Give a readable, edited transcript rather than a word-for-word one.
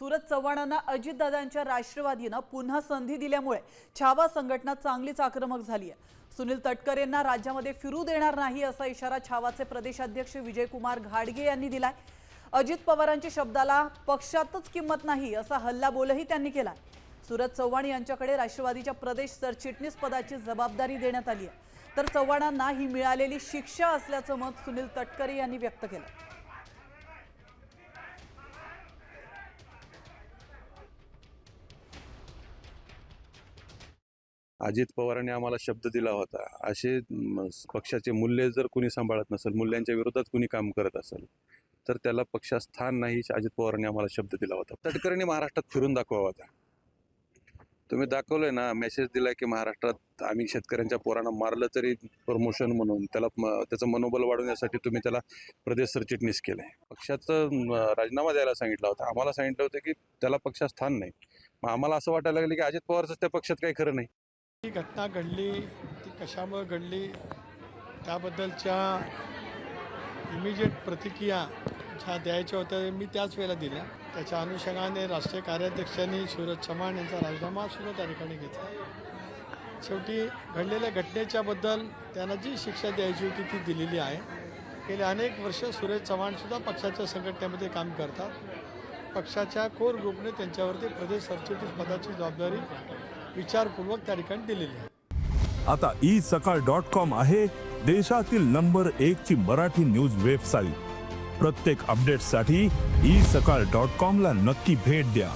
सूरज चव्हाणांना अजितदादांच्या राष्ट्रवादीनं पुन्हा संधी दिल्यामुळे छावा संघटना चांगलीच आक्रमक झाली आहे। सुनील तटकरेंना राज्यामध्ये फिरू देणार नाही असा इशारा छावाचे प्रदेशाध्यक्ष विजयकुमार घाडगे यांनी दिलाय। अजित पवारांच्या शब्दाला पक्षातच किंमत नाही असा हल्लाबोलही त्यांनी केला। सूरज चव्हाण यांच्याकडे राष्ट्रवादीच्या प्रदेश सरचिटणीस पदाची जबाबदारी देण्यात आली आहे, तर चव्हाणांना ही मिळालेली शिक्षा असल्याचं मत सुनील तटकरे यांनी व्यक्त केलं। अजित पवारांनी आम्हाला शब्द दिला होता, असे पक्षाचे मूल्य जर कोणी सांभाळत नसेल, मूल्यांच्या विरोधात कोणी काम करत असेल तर त्याला पक्षात स्थान नाही। अजित पवारांनी आम्हाला शब्द दिला होता। तटकरेंनी महाराष्ट्रात फिरून दाखवावा होता। तुम्ही दाखवलंय ना, मेसेज दिलाय की महाराष्ट्रात आम्ही शेतकऱ्यांच्या पोरांना मारलं तरी प्रमोशन म्हणून त्याचं मनोबल वाढवण्यासाठी तुम्ही त्याला प्रदेश सरचिटणीस केलंय। पक्षाचं राजीनामा द्यायला सांगितला होता। आम्हाला सांगितलं होतं की त्याला पक्षात स्थान नाही। मग आम्हाला असं वाटायला लागलं की अजित पवारच त्या पक्षात काही खरं नाही। ही घटना घडली, ती कशामुळे घडली त्याबद्दलच्या इमिजिएट प्रतिक्रिया ज्या द्यायच्या होत्या मी त्याच वेळेला दिल्या। त्याच्या अनुषंगाने राष्ट्रीय कार्याध्यक्षांनी सूरज चव्हाण यांचा राजीनामासुद्धा त्या ठिकाणी घेतला। शेवटी घडलेल्या घटनेच्याबद्दल त्यांना जी शिक्षा द्यायची होती ती दिलेली आहे। गेले अनेक वर्ष सूरज चव्हाणसुद्धा पक्षाच्या संघटनेमध्ये काम करतात। पक्षाच्या कोर ग्रुपने त्यांच्यावरती प्रदेश सरचिटणीस पदाची जबाबदारी विचारपूर्वक त्या ठिकाणी दिलेली आहे। आता isakal.com आहे देशातील नंबर 1 ची मराठी न्यूज वेबसाईट। प्रत्येक अपडेटसाठी isakal.com ला नक्की भेट द्या।